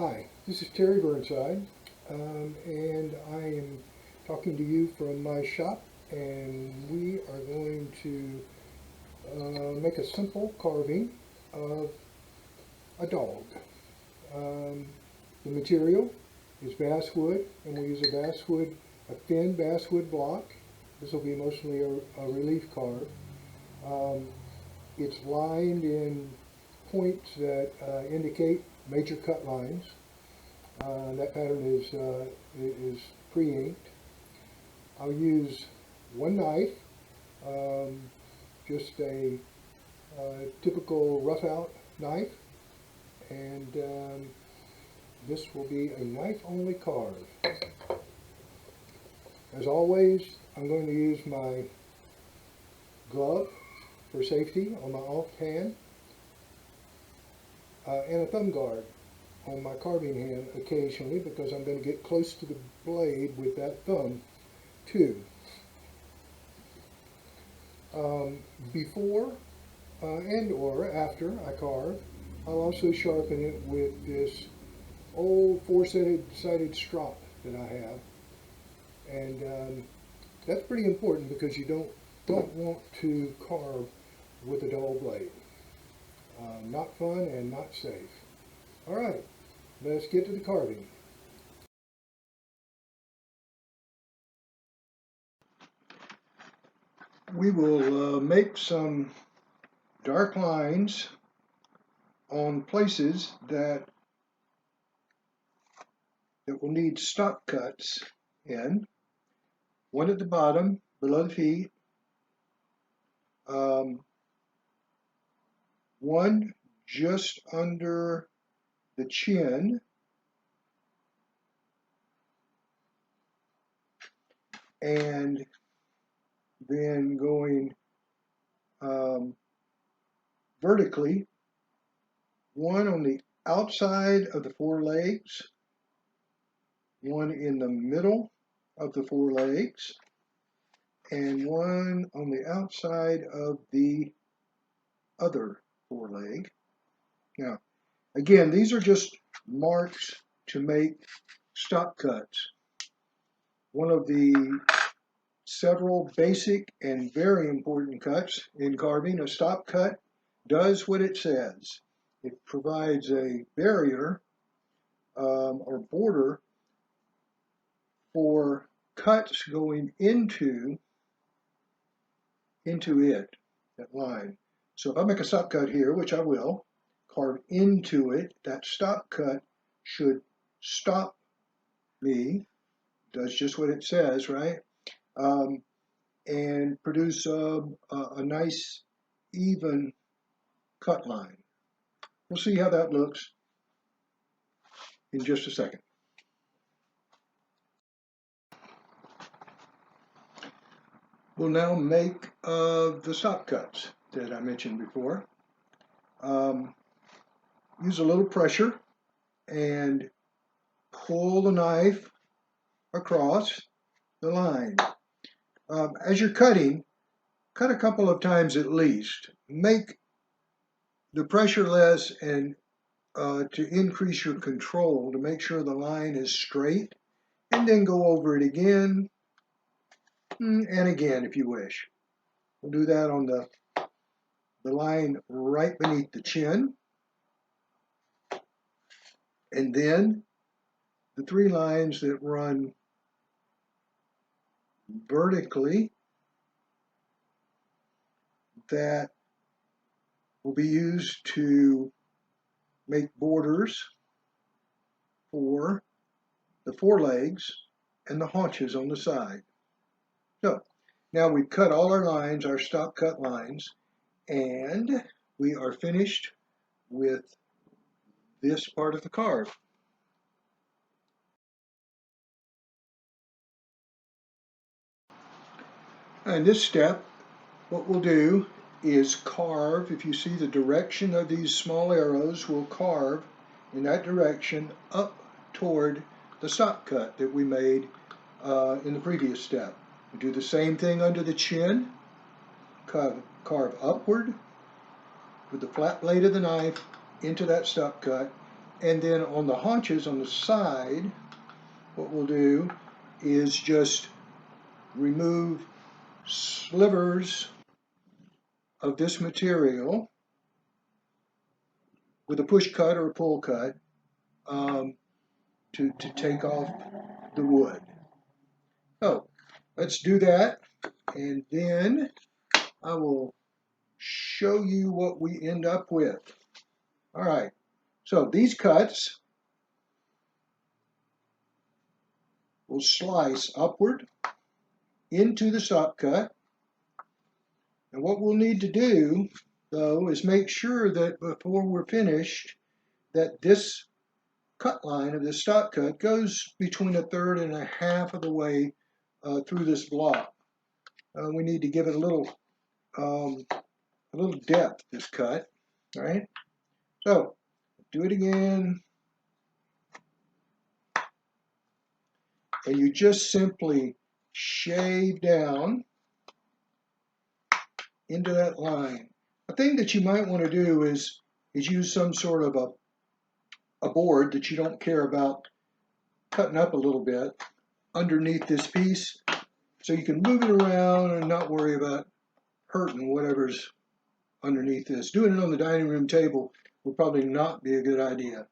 Hi, this is Terry Burnside, and I am talking to you from my shop, and we are going to make a simple carving of a dog. Um, the material is basswood, and we use a thin basswood block. This will be mostly a relief carve. Um, it's lined in points that indicate major cut lines. That pattern is pre-inked. I'll use one knife, um, just a typical rough out knife, and this will be a knife only carve. As always, I'm going to use my glove for safety on my offhand, and a thumb guard on my carving hand occasionally, because I'm going to get close to the blade with that thumb too. Before and or after I carve, I'll also sharpen it with this old four-sided strop that I have, and that's pretty important because you don't want to carve with a dull blade. Not fun and not safe. All right, let's get to the carving. We will make some dark lines on places that will need stop cuts in. One at the bottom, below the feet. One just under the chin. And then going vertically, one on the outside of the forelegs, one in the middle of the forelegs, and one on the outside of the other foreleg. Now, again, these are just marks to make stop cuts. One of the several basic and very important cuts in carving, a stop cut does what it says. It provides a barrier or border for cuts going into it, that line. So if I make a stop cut here, which I will, carve into it, that stop cut should stop me, does just what it says, right? And produce a nice even cut line. We'll see how that looks in just a second. We'll now make the stop cuts that I mentioned before. Use a little pressure and pull the knife across the line. As you're cutting, cut a couple of times at least. Make the pressure less and to increase your control, to make sure the line is straight, and then go over it again and again if you wish. We'll do that on the line right beneath the chin, and then the three lines that run vertically that will be used to make borders for the forelegs and the haunches on the side. So now we've cut all our lines, our stop cut lines, and we are finished with this part of the carve. In this step, what we'll do is carve. If you see the direction of these small arrows, we'll carve in that direction up toward the stop cut that we made in the previous step. We do the same thing under the chin, carve upward with the flat blade of the knife into that stop cut, And then on the haunches on the side, what we'll do is just remove slivers of this material with a push cut or a pull cut to take off the wood. So let's do that, and then I will show you what we end up with. All right, so these cuts will slice upward into the stop cut. And what we'll need to do, though, is make sure that before we're finished, that this cut line of the stop cut goes between 1/3 and 1/2 of the way through this block. We need to give it a little depth, this cut. All right, so do it again, and you just simply shave down into that line. A thing that you might want to do is use some sort of a board that you don't care about cutting up a little bit underneath this piece, so you can move it around and not worry about hurting whatever's underneath this. Doing it on the dining room table would probably not be a good idea.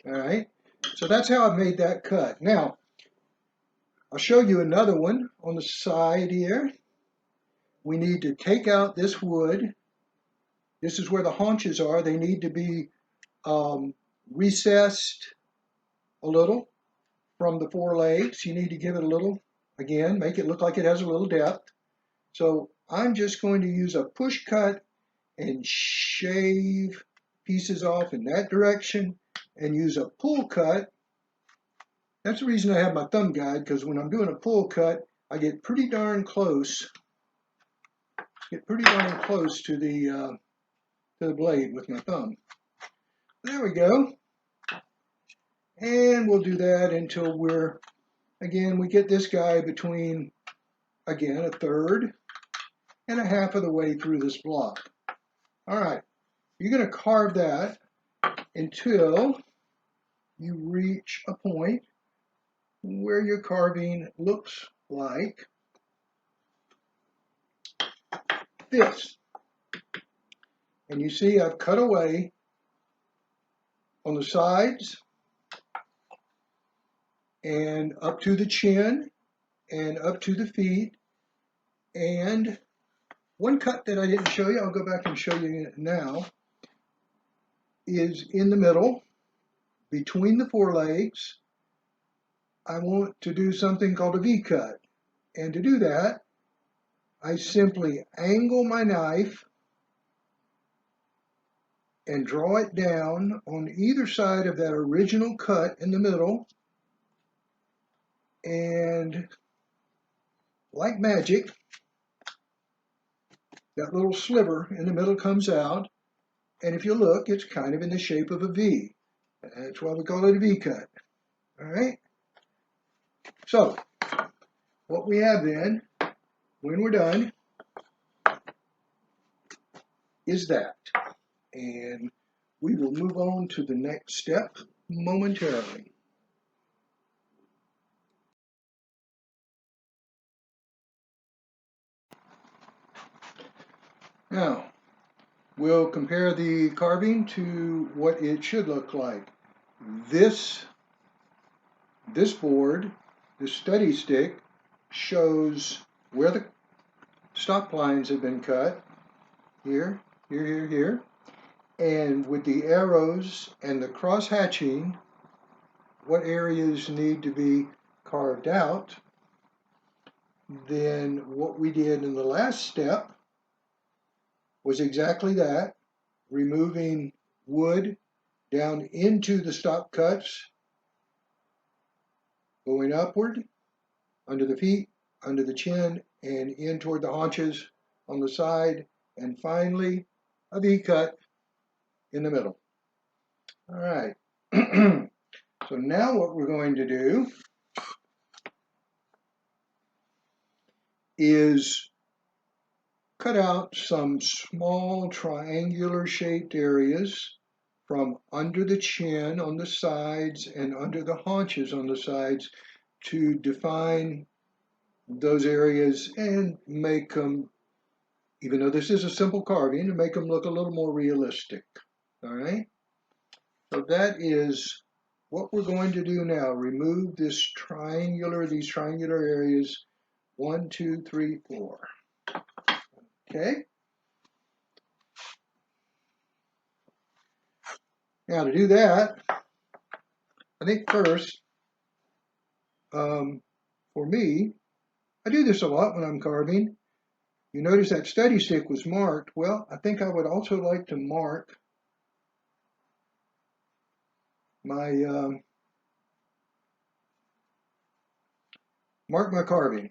All right, so that's how I made that cut. Now, I'll show you another one on the side here. We need to take out this wood. This is where the haunches are. They need to be recessed a little from the forelegs. You need to give it a little, again, make it look like it has a little depth. So I'm just going to use a push cut and shave pieces off in that direction, and use a pull cut. That's the reason I have my thumb guide, because when I'm doing a pull cut, I get pretty darn close. To the blade with my thumb. There we go. And we'll do that until we get this guy between, again, 1/3 and 1/2 of the way through this block. All right, you're going to carve that until you reach a point where your carving looks like this. And you see I've cut away on the sides and up to the chin and up to the feet. And one cut that I didn't show you, I'll go back and show you now, is in the middle between the forelegs. I want to do something called a V cut. And to do that, I simply angle my knife and draw it down on either side of that original cut in the middle. And like magic, that little sliver in the middle comes out. And if you look, it's kind of in the shape of a V. That's why we call it a V cut. All right? So, what we have then, when we're done, is that. And we will move on to the next step momentarily. Now, we'll compare the carving to what it should look like. This board, the study stick, shows where the stop lines have been cut. Here, here, here. And with the arrows and the cross hatching, what areas need to be carved out. Then what we did in the last step was exactly that, removing wood down into the stop cuts, going upward, under the feet, under the chin, and in toward the haunches on the side, and finally a V cut in the middle. All right. So now what we're going to do is cut out some small triangular shaped areas from under the chin on the sides and under the haunches on the sides to define those areas and make them, even though this is a simple carving, to make them look a little more realistic. All right, so that is what we're going to do now. Remove these triangular areas, 1, 2, 3, 4. Okay. Now to do that, I think first, for me, I do this a lot when I'm carving. You notice that study stick was marked. Well, I think I would also like to mark my carving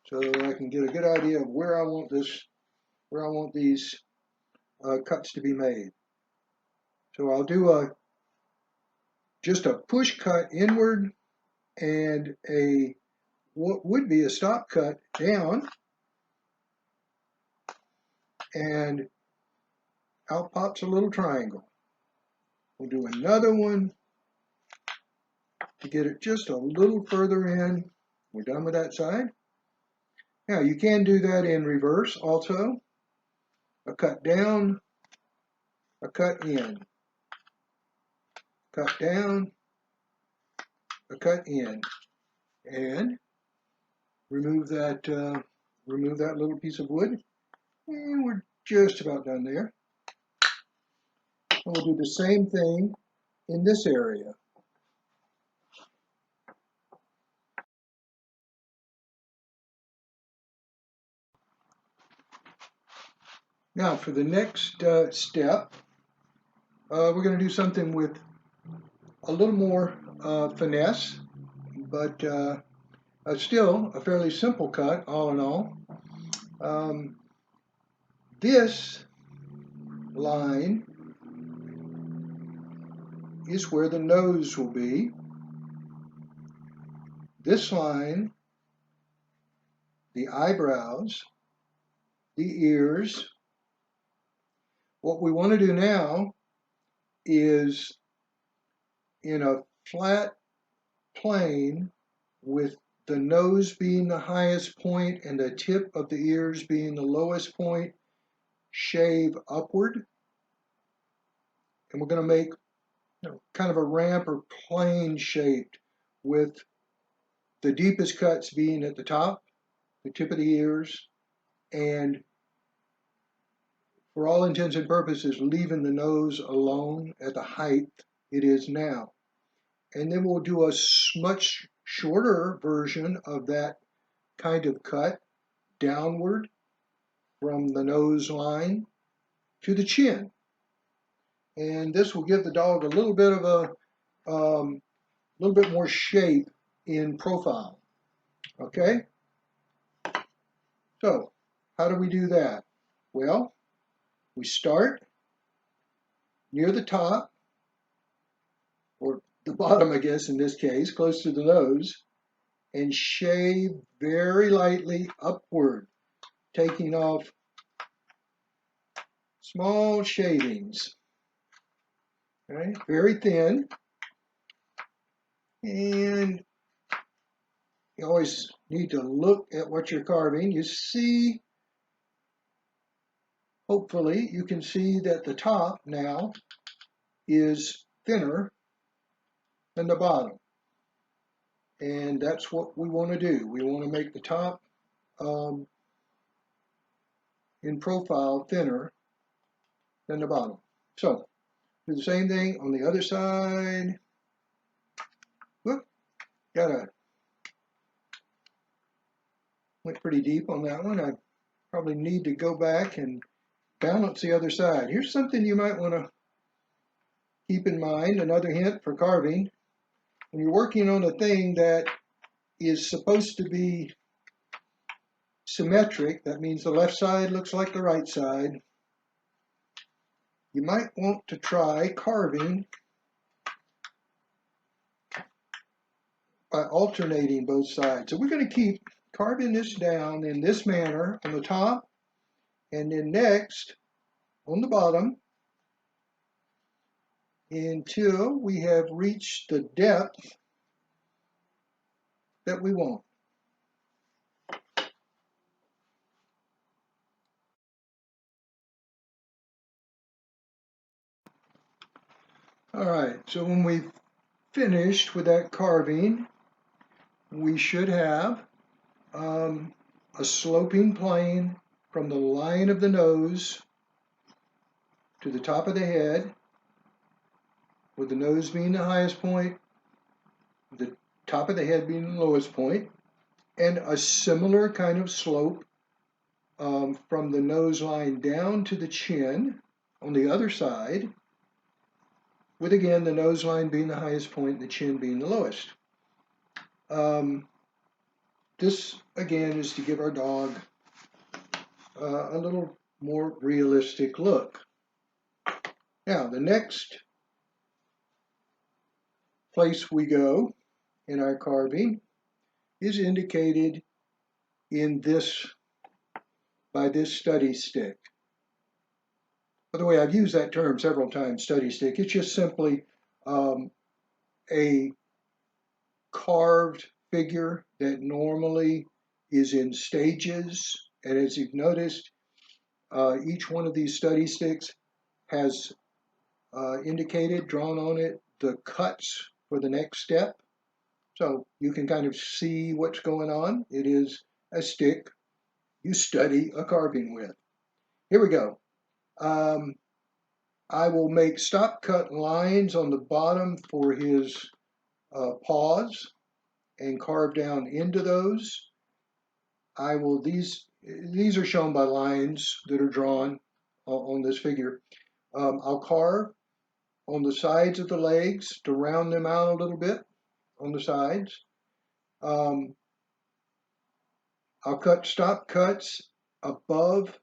so that I can get a good idea of where I want these cuts to be made. So I'll do just a push cut inward and what would be a stop cut down, and out pops a little triangle. We'll do another one to get it just a little further in. We're done with that side. Now you can do that in reverse also. A cut down, a cut in, cut down, a cut in, and remove that little piece of wood. And we're just about done there. And we'll do the same thing in this area. Now for the next step, we're going to do something with a little more finesse, but still a fairly simple cut all in all. This line is where the nose will be. This line, the eyebrows, the ears. What we want to do now is in a flat plane with the nose being the highest point and the tip of the ears being the lowest point, shave upward. And we're going to make kind of a ramp or plane shaped with the deepest cuts being at the top, the tip of the ears, and for all intents and purposes, leaving the nose alone at the height it is now. And then we'll do a much shorter version of that kind of cut downward from the nose line to the chin. And this will give the dog a little bit of little bit more shape in profile. Okay? So, how do we do that? Well, we start near the top, or the bottom, I guess, in this case, close to the nose, and shave very lightly upward, taking off small shavings. Right? Very thin. And you always need to look at what you're carving. You see, hopefully, you can see that the top now is thinner than the bottom. And that's what we want to do. We want to make the top in profile thinner than the bottom. So, do the same thing on the other side. Whoop, went pretty deep on that one. I probably need to go back and balance the other side. Here's something you might want to keep in mind, another hint for carving. When you're working on a thing that is supposed to be symmetric, that means the left side looks like the right side, you might want to try carving by alternating both sides. So we're going to keep carving this down in this manner on the top, and then next on the bottom until we have reached the depth that we want. All right, so when we've finished with that carving, we should have a sloping plane from the line of the nose to the top of the head, with the nose being the highest point, the top of the head being the lowest point, and a similar kind of slope from the nose line down to the chin on the other side, with again the nose line being the highest point and the chin being the lowest. This again is to give our dog a little more realistic look. Now, the next place we go in our carving is indicated in this by this study stick. By the way, I've used that term several times, study stick. It's just simply a carved figure that normally is in stages. And as you've noticed, each one of these study sticks has indicated, drawn on it, the cuts for the next step. So you can kind of see what's going on. It is a stick you study a carving with. Here we go. I will make stop cut lines on the bottom for his paws and carve down into those. These are shown by lines that are drawn on this figure. I'll carve on the sides of the legs to round them out a little bit on the sides. I'll cut stop cuts above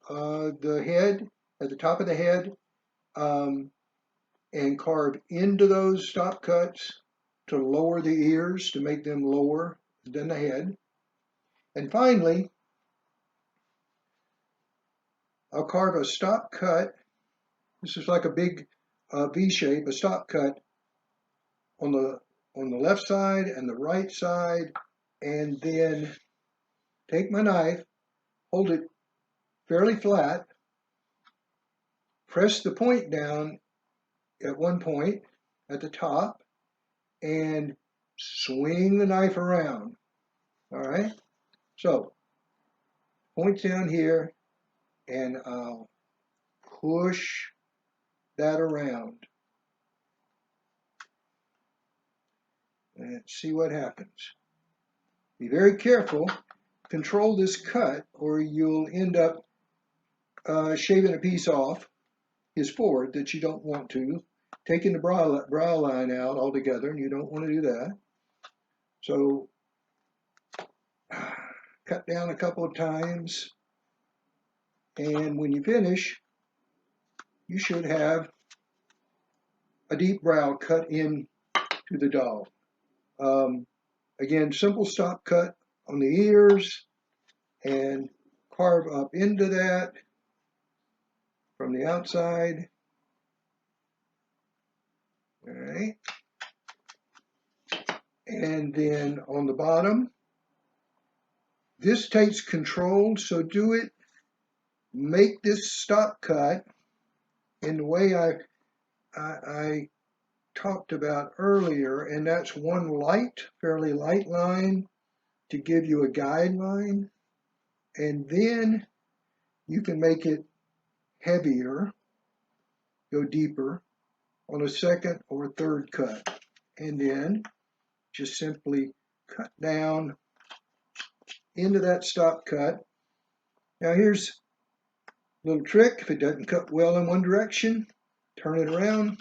the head, at the top of the head, and carve into those stop cuts to lower the ears, to make them lower than the head. And finally, I'll carve a stop cut. This is like a big V shape, a stop cut on the left side and the right side, and then take my knife, hold it fairly flat, press the point down at one point at the top, and swing the knife around. All right, so point down here, and I'll push that around and see what happens. Be very careful. Control this cut, or you'll end up shaving a piece off his forward that you don't want to, taking the brow line out altogether, and you don't want to do that. So cut down a couple of times, and when you finish, you should have a deep brow cut in to the dog. Again, simple stop cut on the ears and carve up into that from the outside. All right. And then on the bottom, this takes control, so do it. Make this stop cut in the way I talked about earlier, and that's one fairly light line to give you a guideline, and then you can make it heavier, go deeper on a second or third cut, and then just simply cut down into that stop cut. Now here's a little trick. If it doesn't cut well in one direction, turn it around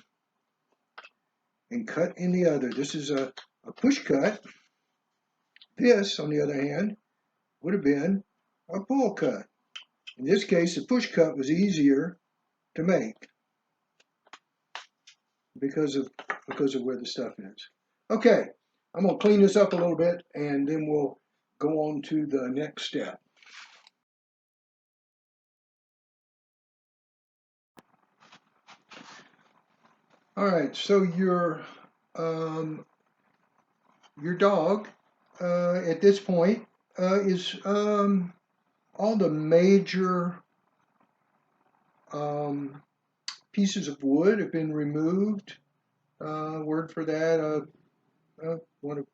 and cut in the other. This is a push cut. This, on the other hand, would have been a pull cut. In this case, the push cut was easier to make because of where the stuff is. Okay, I'm going to clean this up a little bit, and then we'll go on to the next step. All right, so your dog at this point is all the major um, pieces of wood have been removed. Word for that, one of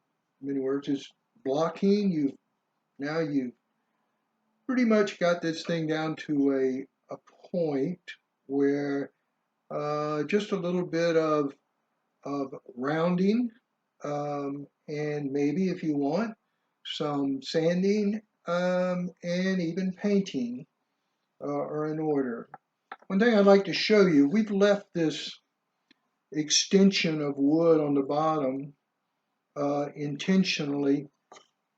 many words is blocking. You've pretty much got this thing down to a point where just a little bit of rounding, and maybe if you want some sanding, and even painting are in order. One thing I'd like to show you, we've left this extension of wood on the bottom intentionally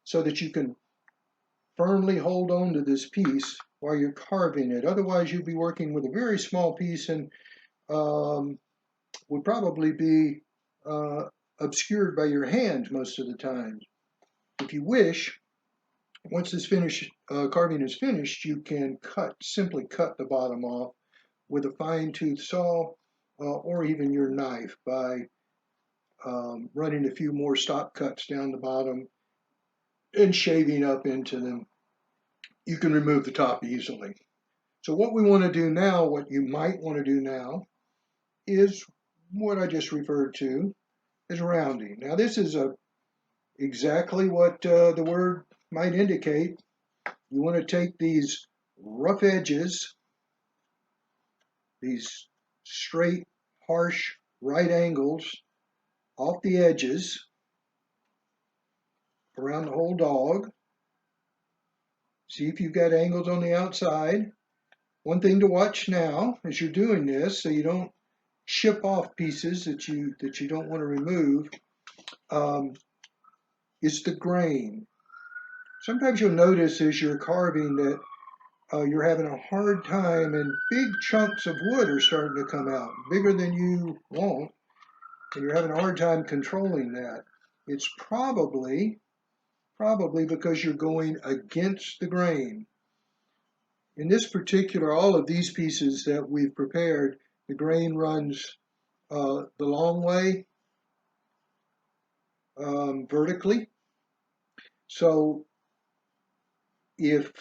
so that you can firmly hold on to this piece while you're carving it. Otherwise, you'd be working with a very small piece and um, would probably be uh, obscured by your hands most of the time. If you wish, once this carving is finished, you can simply cut the bottom off with a fine tooth saw or even your knife by running a few more stop cuts down the bottom and shaving up into them. You can remove the top easily. So what we want to do now, what you might want to do now, is what I just referred to as rounding. Now this is exactly what the word might indicate. You want to take these rough edges, these straight, harsh right angles off the edges around the whole dog. See if you've got angles on the outside. One thing to watch now as you're doing this, so you don't chip off pieces that you don't want to remove, um, is the grain. Sometimes you'll notice as you're carving that you're having a hard time and big chunks of wood are starting to come out, bigger than you want, and you're having a hard time controlling that. It's probably because you're going against the grain. In this particular, all of these pieces that we've prepared, the grain runs the long way vertically. So if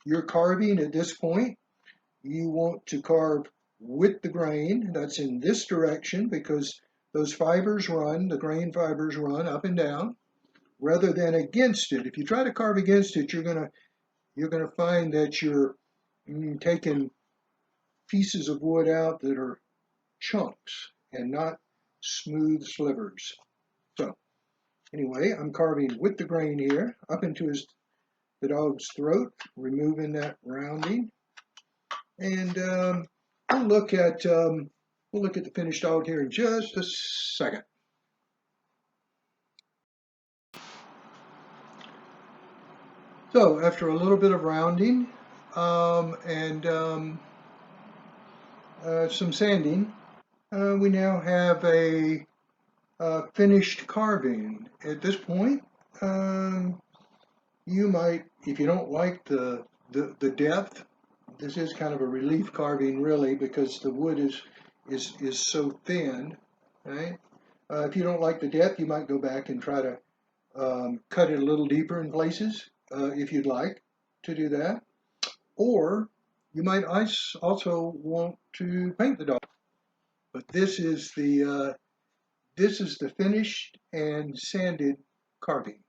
you're carving at this point, you want to carve with the grain. That's in this direction because those fibers run, the grain fibers run up and down rather than against it. If you try to carve against it, you're gonna find that you're taking pieces of wood out that are chunks and not smooth slivers. So anyway, I'm carving with the grain here up into the dog's throat, removing that rounding, and we'll look at the finished dog here in just a second. So after a little bit of rounding and some sanding, we now have a finished carving. At this point, you might, if you don't like the depth, this is kind of a relief carving really because the wood is so thin, right? If you don't like the depth, you might go back and try to cut it a little deeper in places if you'd like to do that. Or you might also want to paint the dog. But this is the finished and sanded carving.